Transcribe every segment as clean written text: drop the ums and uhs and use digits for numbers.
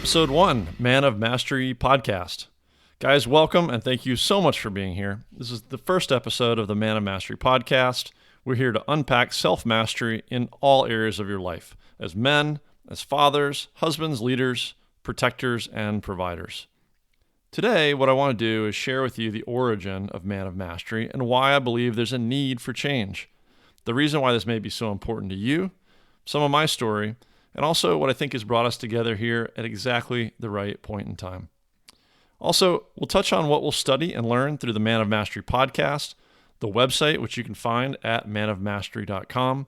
Episode 1, Man of Mastery Podcast. Guys, welcome and thank you so much for being here. This is the first episode of the Man of Mastery Podcast. We're here to unpack self-mastery in all areas of your life, as men, as fathers, husbands, leaders, protectors, and providers. Today, what I want to do is share with you the origin of Man of Mastery and why I believe there's a need for change. The reason why this may be so important to you, some of my story, and also what I think has brought us together here at exactly the right point in time. Also, we'll touch on what we'll study and learn through the Man of Mastery podcast, the website, which you can find at manofmastery.com,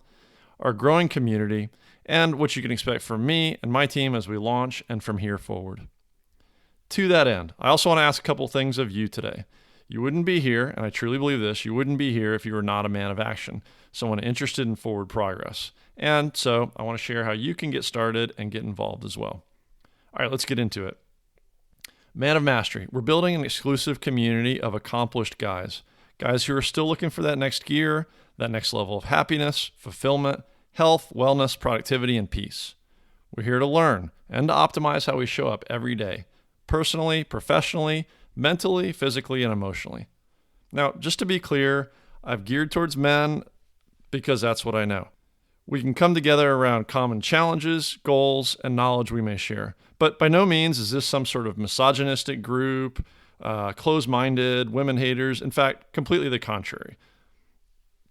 our growing community, and what you can expect from me and my team as we launch and from here forward. To that end, I also want to ask a couple things of you today. You wouldn't be here, and I truly believe this, you wouldn't be here if you were not a man of action, someone interested in forward progress. And so I want to share how you can get started and get involved as well. All right, let's get into it. Man of Mastery. We're building an exclusive community of accomplished guys who are still looking for that next gear, that next level of happiness, fulfillment, health, wellness, productivity, and peace. We're here to learn and to optimize how we show up every day, personally, professionally, mentally, physically, and emotionally. Now, just to be clear, I've geared towards men because that's what I know. We can come together around common challenges, goals, and knowledge we may share. But by no means is this some sort of misogynistic group, closed-minded, women haters. In fact, completely the contrary.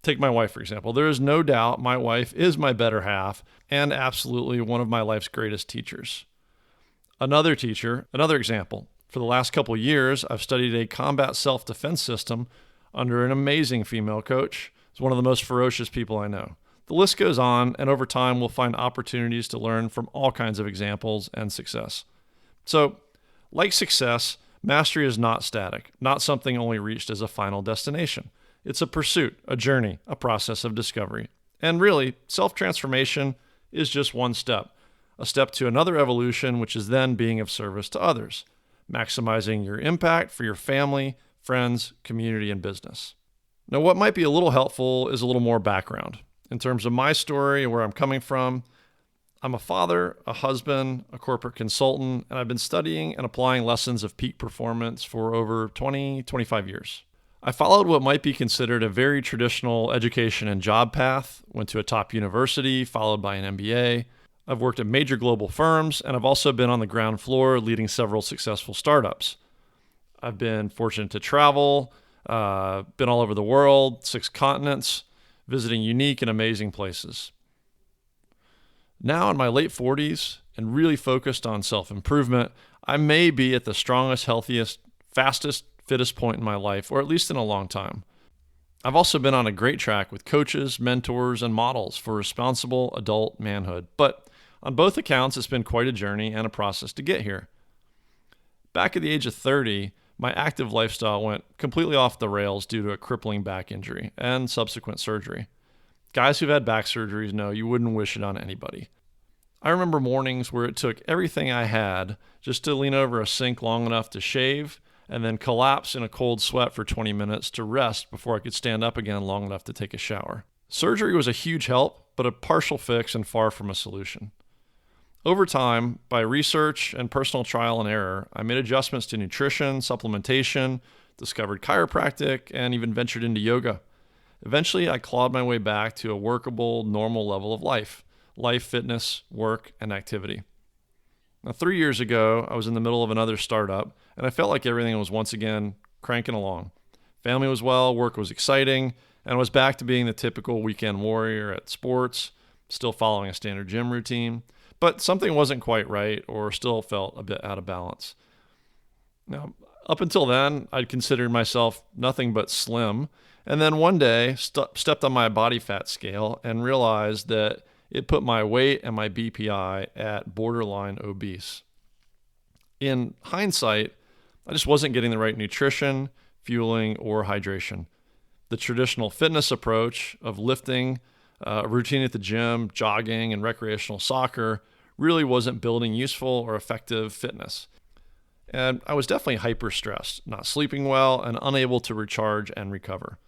Take my wife, for example. There is no doubt my wife is my better half and absolutely one of my life's greatest teachers. Another example. For the last couple of years, I've studied a combat self-defense system under an amazing female coach. It's one of the most ferocious people I know. The list goes on, and over time, we'll find opportunities to learn from all kinds of examples and success. So, like success, mastery is not static, not something only reached as a final destination. It's a pursuit, a journey, a process of discovery. And really, self-transformation is just one step, a step to another evolution, which is then being of service to others, maximizing your impact for your family, friends, community, and business. Now, what might be a little helpful is a little more background. In terms of my story and where I'm coming from, I'm a father, a husband, a corporate consultant, and I've been studying and applying lessons of peak performance for over 25 years. I followed what might be considered a very traditional education and job path, went to a top university, followed by an MBA. I've worked at major global firms, and I've also been on the ground floor leading several successful startups. I've been fortunate to travel, been all over the world, 6 continents, visiting unique and amazing places. Now in my late 40s and really focused on self-improvement, I may be at the strongest, healthiest, fastest, fittest point in my life, or at least in a long time. I've also been on a great track with coaches, mentors, and models for responsible adult manhood. But on both accounts, it's been quite a journey and a process to get here. Back at the age of 30, my active lifestyle went completely off the rails due to a crippling back injury and subsequent surgery. Guys who've had back surgeries know you wouldn't wish it on anybody. I remember mornings where it took everything I had just to lean over a sink long enough to shave and then collapse in a cold sweat for 20 minutes to rest before I could stand up again long enough to take a shower. Surgery was a huge help, but a partial fix and far from a solution. Over time, by research and personal trial and error, I made adjustments to nutrition, supplementation, discovered chiropractic, and even ventured into yoga. Eventually, I clawed my way back to a workable, normal level of life, fitness, work, and activity. Now, 3 years ago, I was in the middle of another startup, and I felt like everything was once again cranking along. Family was well, work was exciting, and I was back to being the typical weekend warrior at sports, still following a standard gym routine. But something wasn't quite right or still felt a bit out of balance. Now, up until then, I'd considered myself nothing but slim. And then one day, stepped on my body fat scale and realized that it put my weight and my BPI at borderline obese. In hindsight, I just wasn't getting the right nutrition, fueling, or hydration. The traditional fitness approach of lifting, a routine at the gym, jogging, and recreational soccer really wasn't building useful or effective fitness. And I was definitely hyper-stressed, not sleeping well, and unable to recharge and recover.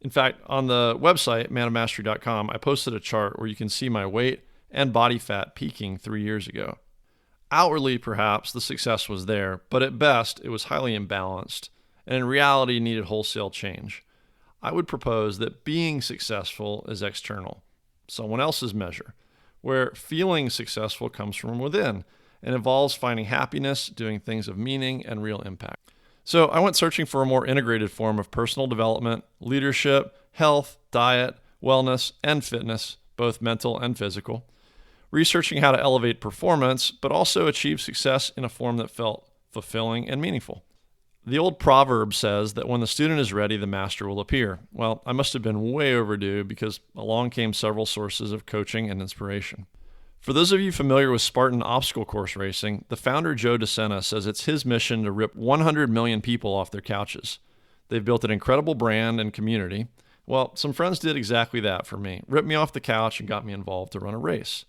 In fact, on the website, manofmastery.com, I posted a chart where you can see my weight and body fat peaking 3 years ago. Outwardly, perhaps, the success was there, but at best, it was highly imbalanced, and in reality needed wholesale change. I would propose that being successful is external, someone else's measure, where feeling successful comes from within and involves finding happiness, doing things of meaning and real impact. So I went searching for a more integrated form of personal development, leadership, health, diet, wellness, and fitness, both mental and physical, researching how to elevate performance, but also achieve success in a form that felt fulfilling and meaningful. The old proverb says that when the student is ready, the master will appear. Well, I must have been way overdue because along came several sources of coaching and inspiration. For those of you familiar with Spartan obstacle course racing, the founder Joe DeSena says it's his mission to rip 100 million people off their couches. They've built an incredible brand and community. Well, some friends did exactly that for me, ripped me off the couch and got me involved to run a race.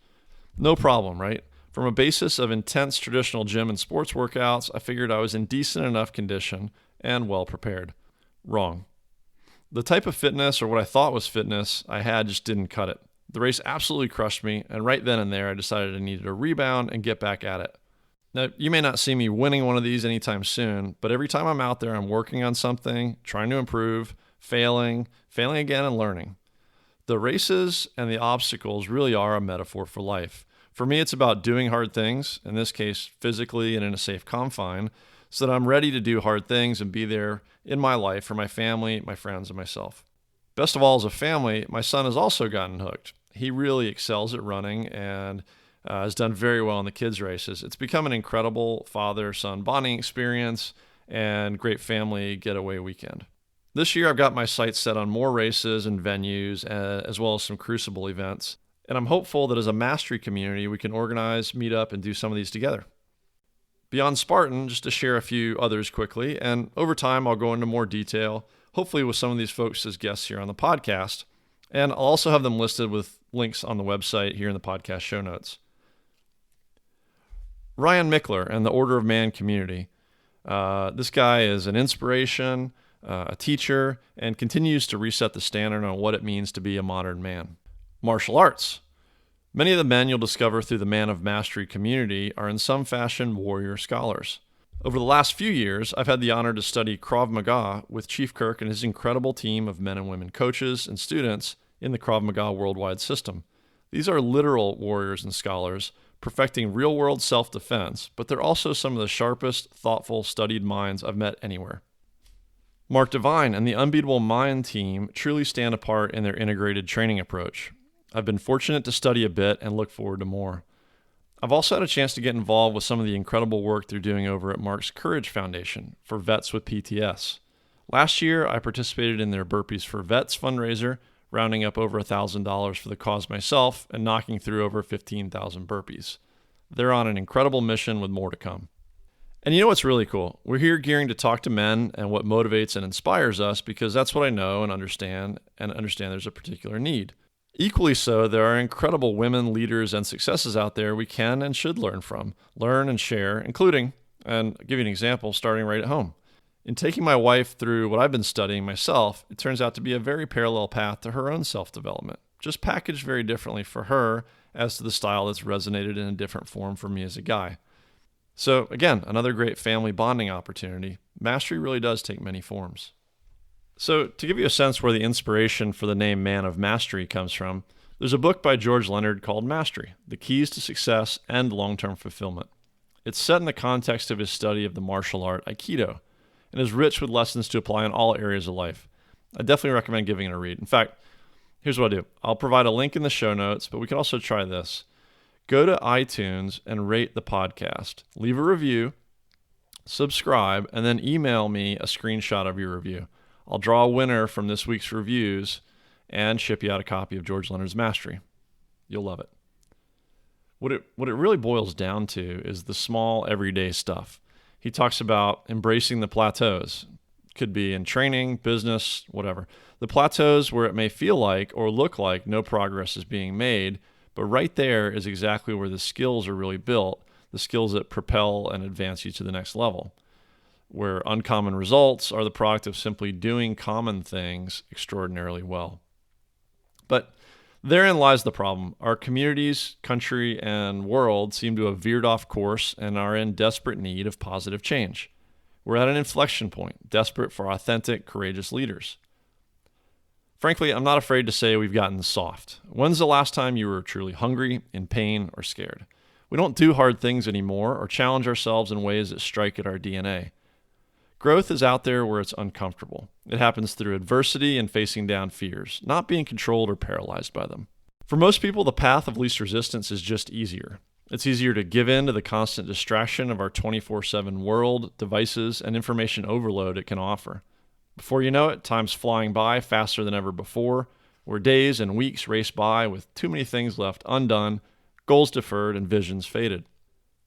No problem, right? From a basis of intense traditional gym and sports workouts, I figured I was in decent enough condition and well prepared. Wrong. The type of fitness, or what I thought was fitness, I had just didn't cut it. The race absolutely crushed me, and right then and there I decided I needed a rebound and get back at it. Now, you may not see me winning one of these anytime soon, but every time I'm out there, I'm working on something, trying to improve, failing again, and learning. The races and the obstacles really are a metaphor for life. For me, it's about doing hard things, in this case, physically and in a safe confine, so that I'm ready to do hard things and be there in my life for my family, my friends, and myself. Best of all, as a family, my son has also gotten hooked. He really excels at running and has done very well in the kids' races. It's become an incredible father-son bonding experience and great family getaway weekend. This year, I've got my sights set on more races and venues, as well as some crucible events. And I'm hopeful that as a mastery community, we can organize, meet up, and do some of these together. Beyond Spartan, just to share a few others quickly, and over time I'll go into more detail, hopefully with some of these folks as guests here on the podcast. And I'll also have them listed with links on the website here in the podcast show notes. Ryan Mickler and the Order of Man community. This guy is an inspiration, a teacher, and continues to reset the standard on what it means to be a modern man. Martial arts. Many of the men you'll discover through the Man of Mastery community are in some fashion warrior scholars. Over the last few years, I've had the honor to study Krav Maga with Chief Kirk and his incredible team of men and women coaches and students in the Krav Maga worldwide system. These are literal warriors and scholars, perfecting real-world self-defense, but they're also some of the sharpest, thoughtful, studied minds I've met anywhere. Mark Devine and the Unbeatable Mind team truly stand apart in their integrated training approach. I've been fortunate to study a bit and look forward to more. I've also had a chance to get involved with some of the incredible work they're doing over at Mark's Courage Foundation for vets with PTS. Last year, I participated in their Burpees for Vets fundraiser, rounding up over $1,000 for the cause myself and knocking through over 15,000 burpees. They're on an incredible mission with more to come. And you know what's really cool? We're here gearing to talk to men and what motivates and inspires us because that's what I know and understand there's a particular need. Equally so, there are incredible women, leaders, and successes out there we can and should learn from, learn and share, including, and I'll give you an example, starting right at home. In taking my wife through what I've been studying myself, it turns out to be a very parallel path to her own self-development, just packaged very differently for her as to the style that's resonated in a different form for me as a guy. So again, another great family bonding opportunity. Mastery really does take many forms. So to give you a sense where the inspiration for the name Man of Mastery comes from, there's a book by George Leonard called Mastery, The Keys to Success and Long-Term Fulfillment. It's set in the context of his study of the martial art Aikido and is rich with lessons to apply in all areas of life. I definitely recommend giving it a read. In fact, here's what I'll do. I'll provide a link in the show notes, but we can also try this. Go to iTunes and rate the podcast. Leave a review, subscribe, and then email me a screenshot of your review. I'll draw a winner from this week's reviews and ship you out a copy of George Leonard's Mastery. You'll love it. What it really boils down to is the small, everyday stuff. He talks about embracing the plateaus. Could be in training, business, whatever. The plateaus where it may feel like or look like no progress is being made, but right there is exactly where the skills are really built, the skills that propel and advance you to the next level, where uncommon results are the product of simply doing common things extraordinarily well. But Therein lies the problem. Our communities, country, and world seem to have veered off course and are in desperate need of positive change. We're at an inflection point, desperate for authentic, courageous leaders. Frankly, I'm not afraid to say we've gotten soft. When's the last time you were truly hungry, in pain, or scared? We don't do hard things anymore or challenge ourselves in ways that strike at our DNA. Growth is out there where it's uncomfortable. It happens through adversity and facing down fears, not being controlled or paralyzed by them. For most people, the path of least resistance is just easier. It's easier to give in to the constant distraction of our 24/7 world, devices, and information overload it can offer. Before you know it, time's flying by faster than ever before, where days and weeks race by with too many things left undone, goals deferred, and visions faded.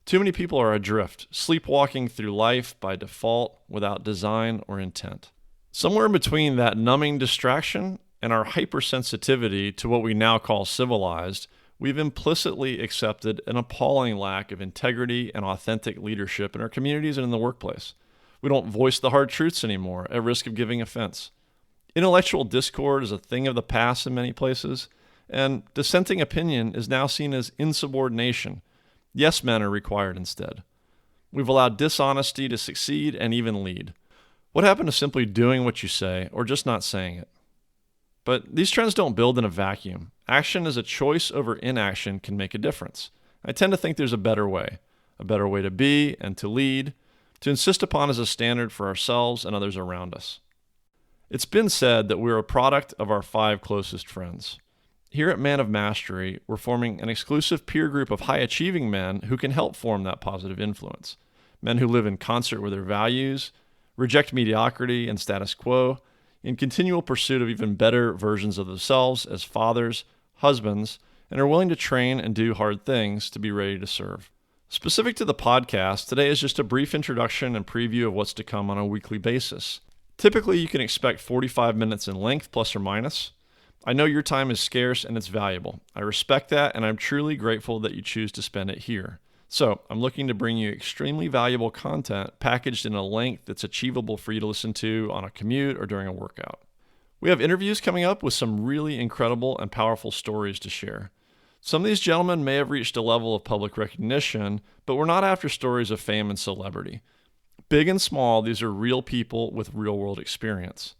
Too many people are adrift, sleepwalking through life by default without design or intent. Somewhere in between that numbing distraction and our hypersensitivity to what we now call civilized, we've implicitly accepted an appalling lack of integrity and authentic leadership in our communities and in the workplace. We don't voice the hard truths anymore at risk of giving offense. Intellectual discord is a thing of the past in many places, and dissenting opinion is now seen as insubordination. Yes men are required instead. We've allowed dishonesty to succeed and even lead. What happened to simply doing what you say or just not saying it? But these trends don't build in a vacuum. Action as a choice over inaction can make a difference. I tend to think there's a better way to be and to lead, to insist upon as a standard for ourselves and others around us. It's been said that we're a product of our 5 closest friends. Here at Man of Mastery, we're forming an exclusive peer group of high-achieving men who can help form that positive influence. Men who live in concert with their values, reject mediocrity and status quo, in continual pursuit of even better versions of themselves as fathers, husbands, and are willing to train and do hard things to be ready to serve. Specific to the podcast, today is just a brief introduction and preview of what's to come on a weekly basis. Typically, you can expect 45 minutes in length, plus or minus. I know your time is scarce and it's valuable. I respect that, and I'm truly grateful that you choose to spend it here. So, I'm looking to bring you extremely valuable content packaged in a length that's achievable for you to listen to on a commute or during a workout. We have interviews coming up with some really incredible and powerful stories to share. Some of these gentlemen may have reached a level of public recognition, but we're not after stories of fame and celebrity. Big and small, these are real people with real-world experience.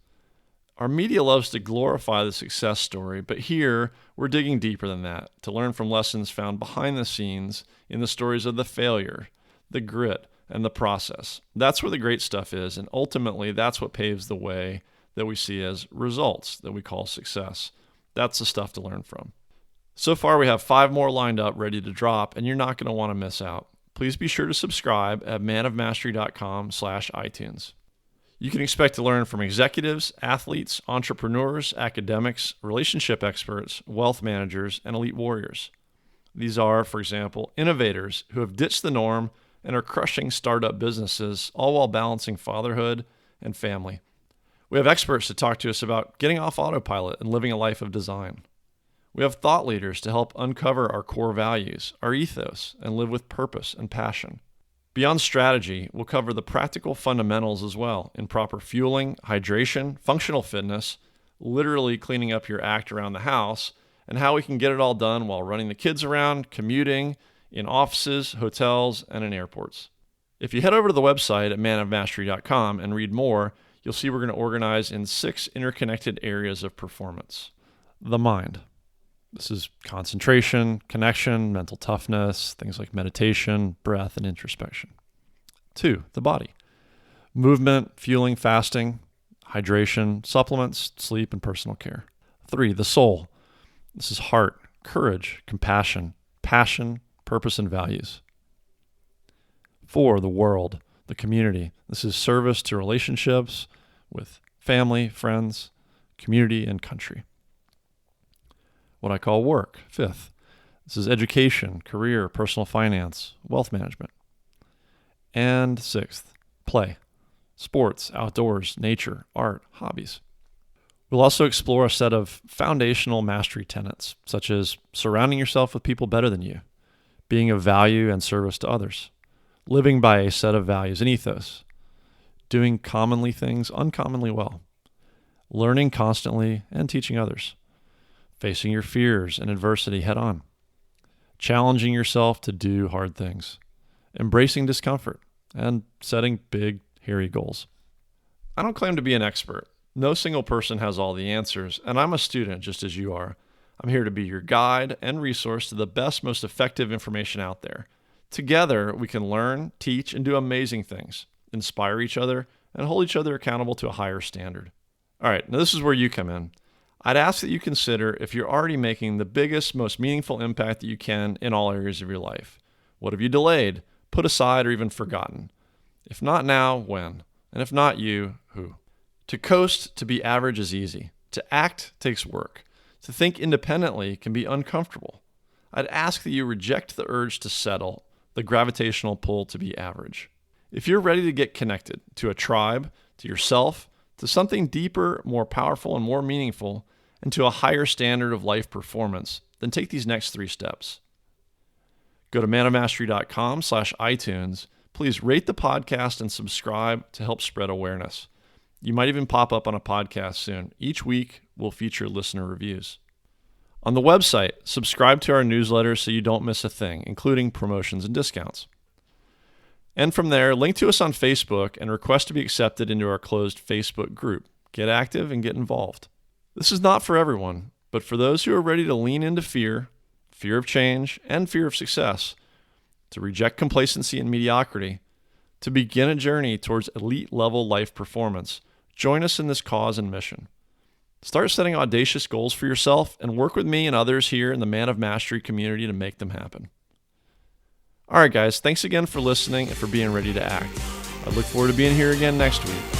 Our media loves to glorify the success story, but here we're digging deeper than that to learn from lessons found behind the scenes in the stories of the failure, the grit, and the process. That's where the great stuff is, and ultimately that's what paves the way that we see as results that we call success. That's the stuff to learn from. So far, we have 5 more lined up ready to drop, and you're not going to want to miss out. Please be sure to subscribe at manofmastery.com/iTunes. You can expect to learn from executives, athletes, entrepreneurs, academics, relationship experts, wealth managers, and elite warriors. These are, for example, innovators who have ditched the norm and are crushing startup businesses, all while balancing fatherhood and family. We have experts to talk to us about getting off autopilot and living a life of design. We have thought leaders to help uncover our core values, our ethos, and live with purpose and passion. Beyond strategy, we'll cover the practical fundamentals as well in proper fueling, hydration, functional fitness, literally cleaning up your act around the house, and how we can get it all done while running the kids around, commuting, in offices, hotels, and in airports. If you head over to the website at manofmastery.com and read more, you'll see we're going to organize in 6 interconnected areas of performance. The mind. This is concentration, connection, mental toughness, things like meditation, breath, and introspection. 2, the body. Movement, fueling, fasting, hydration, supplements, sleep, and personal care. 3, the soul. This is heart, courage, compassion, passion, purpose, and values. 4, the world, the community. This is service to relationships with family, friends, community, and country. What I call work. 5th, this is education, career, personal finance, wealth management. And 6th, play. Sports, outdoors, nature, art, hobbies. We'll also explore a set of foundational mastery tenets, such as surrounding yourself with people better than you, being of value and service to others, living by a set of values and ethos, doing commonly things uncommonly well, learning constantly and teaching others, facing your fears and adversity head on, challenging yourself to do hard things, embracing discomfort, and setting big, hairy goals. I don't claim to be an expert. No single person has all the answers, and I'm a student just as you are. I'm here to be your guide and resource to the best, most effective information out there. Together, we can learn, teach, and do amazing things, inspire each other, and hold each other accountable to a higher standard. All right, now this is where you come in. I'd ask that you consider if you're already making the biggest, most meaningful impact that you can in all areas of your life. What have you delayed, put aside, or even forgotten? If not now, when? And if not you, who? To coast, to be average is easy. To act takes work. To think independently can be uncomfortable. I'd ask that you reject the urge to settle, the gravitational pull to be average. If you're ready to get connected to a tribe, to yourself, to something deeper, more powerful, and more meaningful, and to a higher standard of life performance, then take these next 3 steps. Go to manofmastery.com/iTunes. Please rate the podcast and subscribe to help spread awareness. You might even pop up on a podcast soon. Each week, we'll feature listener reviews. On the website, subscribe to our newsletter so you don't miss a thing, including promotions and discounts. And from there, link to us on Facebook and request to be accepted into our closed Facebook group. Get active and get involved. This is not for everyone, but for those who are ready to lean into fear of change, and fear of success, to reject complacency and mediocrity, to begin a journey towards elite-level life performance. Join us in this cause and mission. Start setting audacious goals for yourself and work with me and others here in the Man of Mastery community to make them happen. All right, guys, thanks again for listening and for being ready to act. I look forward to being here again next week.